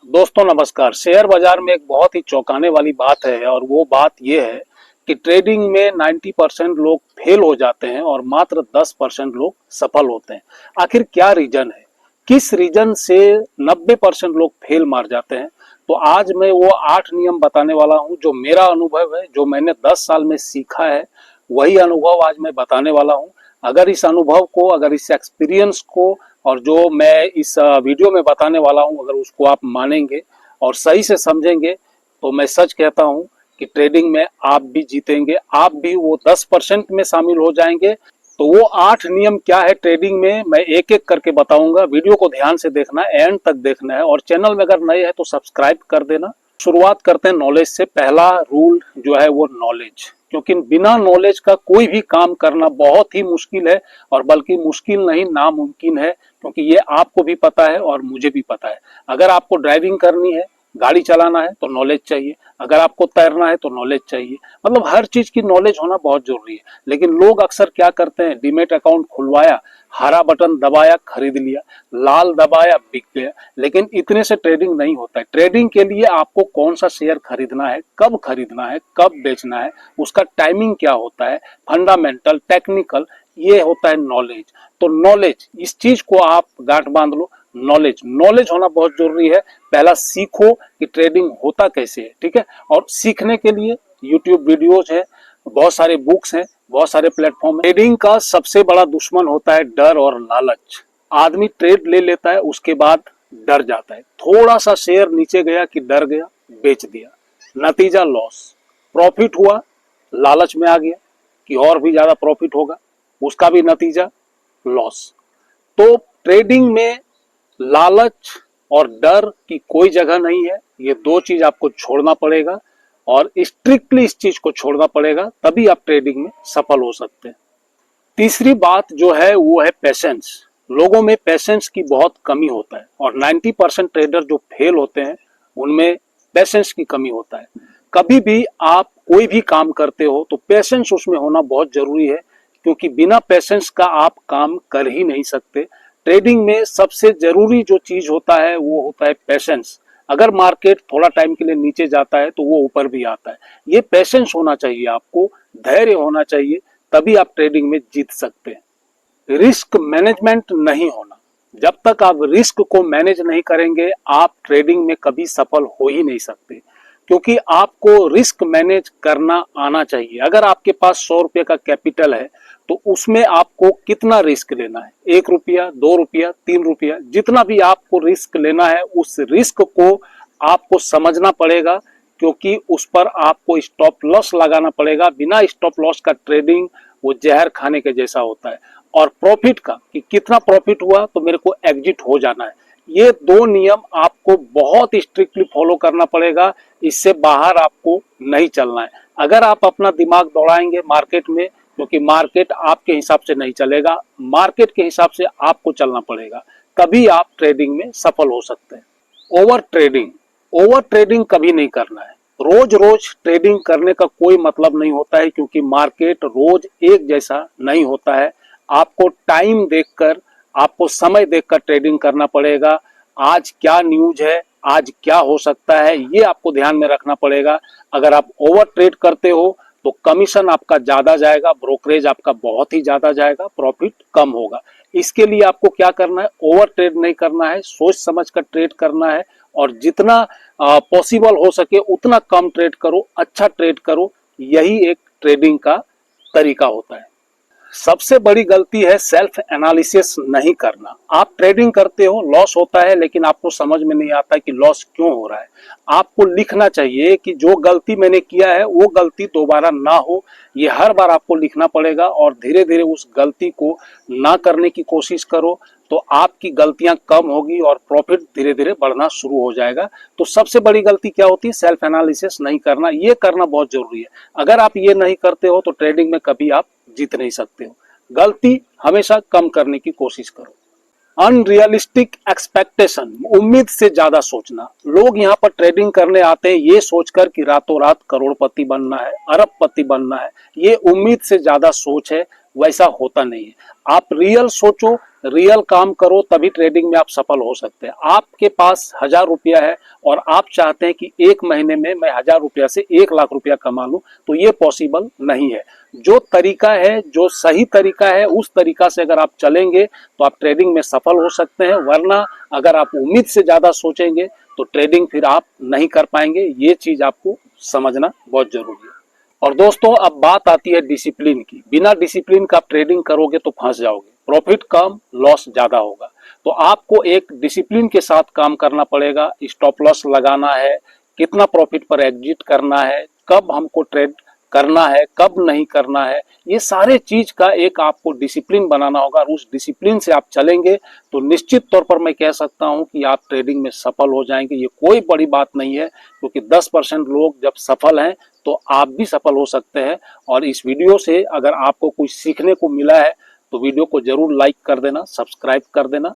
दोस्तों नमस्कार। शेयर बाजार में एक बहुत ही चौंकाने वाली बात है और वो बात ये है कि ट्रेडिंग में 90% लोग फेल हो जाते हैं और मात्र 10% लोग सफल होते हैं। आखिर क्या रीजन है? किस रीजन से 90% लोग फेल मार जाते हैं? तो आज मैं वो 8 नियम बताने वाला हूं जो मेरा अनुभव है, जो मैंने 10 साल में सीखा है। वही अनुभव आज मैं बताने वाला हूं। अगर इस अनुभव को, अगर इस एक्सपीरियंस को और जो मैं इस वीडियो में बताने वाला हूं, अगर उसको आप मानेंगे और सही से समझेंगे तो मैं सच कहता हूं कि ट्रेडिंग में आप भी जीतेंगे, आप भी वो 10% में शामिल हो जाएंगे। तो वो 8 नियम क्या है ट्रेडिंग में, मैं एक एक करके बताऊंगा। वीडियो को ध्यान से देखना है, एंड तक देखना है और चैनल में अगर नए हैं तो सब्सक्राइब कर देना। शुरुआत करते हैं नॉलेज से। पहला रूल जो है वो नॉलेज, क्योंकि बिना नॉलेज का कोई भी काम करना बहुत ही मुश्किल है, और बल्कि मुश्किल नहीं नामुमकिन है। क्योंकि ये आपको भी पता है और मुझे भी पता है। अगर आपको ड्राइविंग करनी है, गाड़ी चलाना है तो नॉलेज चाहिए। अगर आपको तैरना है तो नॉलेज चाहिए। मतलब हर चीज की नॉलेज होना बहुत जरूरी है। लेकिन लोग अक्सर क्या करते हैं, डीमेट अकाउंट खुलवाया, हरा बटन दबाया, खरीद लिया, लाल दबाया, बिक गया। लेकिन इतने से ट्रेडिंग नहीं होता है। ट्रेडिंग के लिए आपको कौन सा शेयर खरीदना है, कब खरीदना है, कब बेचना है, उसका टाइमिंग क्या होता है, फंडामेंटल, टेक्निकल, ये होता है नॉलेज। तो नॉलेज, इस चीज को आप गांठ बांध लो। नॉलेज नॉलेज होना बहुत जरूरी है। पहला सीखो कि ट्रेडिंग होता कैसे है, ठीक है। और सीखने के लिए यूट्यूब वीडियोज है, बहुत सारे बुक्स हैं, बहुत सारे प्लेटफॉर्म है। ट्रेडिंग का सबसे बड़ा दुश्मन होता है डर और लालच। आदमी ट्रेड ले लेता है, उसके बाद डर जाता है। थोड़ा सा शेयर नीचे गया कि डर गया, बेच दिया, नतीजा लॉस। प्रॉफिट हुआ, लालच में आ गया कि और भी ज्यादा प्रॉफिट होगा, उसका भी नतीजा लॉस। तो ट्रेडिंग में लालच और डर की कोई जगह नहीं है। ये दो चीज आपको छोड़ना पड़ेगा और स्ट्रिक्टली इस चीज को छोड़ना पड़ेगा, तभी आप ट्रेडिंग में सफल हो सकते हैं। तीसरी बात जो है वो है पेशेंस। लोगों में पेशेंस की बहुत कमी होता है और 90% ट्रेडर जो फेल होते हैं उनमें पेशेंस की कमी होता है। कभी भी आप कोई भी काम करते हो तो पेशेंस उसमें होना बहुत जरूरी है, क्योंकि बिना पेशेंस का आप काम कर ही नहीं सकते। ट्रेडिंग में सबसे जरूरी जो चीज होता है वो होता है पेशेंस। अगर मार्केट थोड़ा टाइम के लिए नीचे जाता है तो वो ऊपर भी आता है। ये पेशेंस होना चाहिए आपको, धैर्य होना चाहिए, तभी आप ट्रेडिंग में जीत सकते हैं। रिस्क मैनेजमेंट नहीं होना। जब तक आप रिस्क को मैनेज नहीं करेंगे आप ट्रेडिंग में कभी सफल हो ही नहीं सकते, क्योंकि आपको रिस्क मैनेज करना आना चाहिए। अगर आपके पास 100 रुपये का कैपिटल है तो उसमें आपको कितना रिस्क लेना है, 1 रुपया, 2 रुपया, 3 रुपया, जितना भी आपको रिस्क लेना है उस रिस्क को आपको समझना पड़ेगा, क्योंकि उस पर आपको स्टॉप लॉस लगाना पड़ेगा। बिना स्टॉप लॉस का ट्रेडिंग वो जहर खाने के जैसा होता है। और प्रॉफिट का, कि कितना प्रॉफिट हुआ तो मेरे को एग्जिट हो जाना है, ये दो नियम आपको बहुत स्ट्रिक्टली फॉलो करना पड़ेगा। इससे बाहर आपको नहीं चलना है। अगर आप अपना दिमाग दौड़ाएंगे मार्केट में, क्योंकि मार्केट आपके हिसाब से नहीं चलेगा, मार्केट के हिसाब से आपको चलना पड़ेगा, तभी आप ट्रेडिंग में सफल हो सकते हैं। ओवर ट्रेडिंग, ओवर ट्रेडिंग कभी नहीं करना है। रोज रोज ट्रेडिंग करने का कोई मतलब नहीं होता है, क्योंकि मार्केट रोज एक जैसा नहीं होता है। आपको टाइम देखकर, आपको समय देखकर ट्रेडिंग करना पड़ेगा। आज क्या न्यूज है, आज क्या हो सकता है, ये आपको ध्यान में रखना पड़ेगा। अगर आप ओवर ट्रेड करते हो तो कमीशन आपका ज्यादा जाएगा, ब्रोकरेज आपका बहुत ही ज्यादा जाएगा, प्रॉफिट कम होगा। इसके लिए आपको क्या करना है, ओवर ट्रेड नहीं करना है, सोच समझ कर ट्रेड करना है। और जितना पॉसिबल हो सके उतना कम ट्रेड करो, अच्छा ट्रेड करो। यही एक ट्रेडिंग का तरीका होता है। सबसे बड़ी गलती है सेल्फ एनालिसिस नहीं करना। आप ट्रेडिंग करते हो, लॉस होता है, लेकिन आपको समझ में नहीं आता कि लॉस क्यों हो रहा है। आपको लिखना चाहिए कि जो गलती मैंने किया है वो गलती दोबारा ना हो। ये हर बार आपको लिखना पड़ेगा और धीरे धीरे उस गलती को ना करने की कोशिश करो, तो आपकी गलतियां कम होगी और प्रॉफिट धीरे धीरे बढ़ना शुरू हो जाएगा। तो सबसे बड़ी गलती क्या होती है, सेल्फ एनालिसिस नहीं करना। ये करना बहुत जरूरी है। अगर आप ये नहीं करते हो तो ट्रेडिंग में कभी आप जीत नहीं सकते हो। गलती हमेशा कम करने की कोशिश करो। अनरियलिस्टिक एक्सपेक्टेशन, उम्मीद से ज्यादा सोचना। लोग यहाँ पर ट्रेडिंग करने आते हैं ये सोचकर कि रातों रात करोड़पति बनना है, अरबपति बनना है। ये उम्मीद से ज्यादा सोच है, वैसा होता नहीं है। आप रियल सोचो, रियल काम करो, तभी ट्रेडिंग में आप सफल हो सकते हैं। आपके पास 1000 रुपया है और आप चाहते हैं कि एक महीने में मैं 1000 रुपया से 1 लाख रुपया कमा लूं, तो ये पॉसिबल नहीं है। जो तरीका है, जो सही तरीका है, उस तरीका से अगर आप चलेंगे तो आप ट्रेडिंग में सफल हो सकते हैं। वरना अगर आप उम्मीद से ज्यादा सोचेंगे तो ट्रेडिंग फिर आप नहीं कर पाएंगे। ये चीज आपको समझना बहुत जरूरी है। और दोस्तों, अब बात आती है डिसिप्लिन की। बिना डिसिप्लिन का आप ट्रेडिंग करोगे तो फंस जाओगे, प्रॉफिट कम, लॉस ज्यादा होगा। तो आपको एक डिसिप्लिन के साथ काम करना पड़ेगा। स्टॉप लॉस लगाना है, कितना प्रॉफिट पर एग्जिट करना है, कब हमको ट्रेड करना है, कब नहीं करना है, ये सारे चीज का एक आपको डिसिप्लिन बनाना होगा। और उस डिसिप्लिन से आप चलेंगे तो निश्चित तौर पर मैं कह सकता हूं कि आप ट्रेडिंग में सफल हो जाएंगे। ये कोई बड़ी बात नहीं है, क्योंकि 10% लोग जब सफल हैं तो आप भी सफल हो सकते हैं। और इस वीडियो से अगर आपको कुछ सीखने को मिला है तो वीडियो को जरूर लाइक कर देना, सब्सक्राइब कर देना।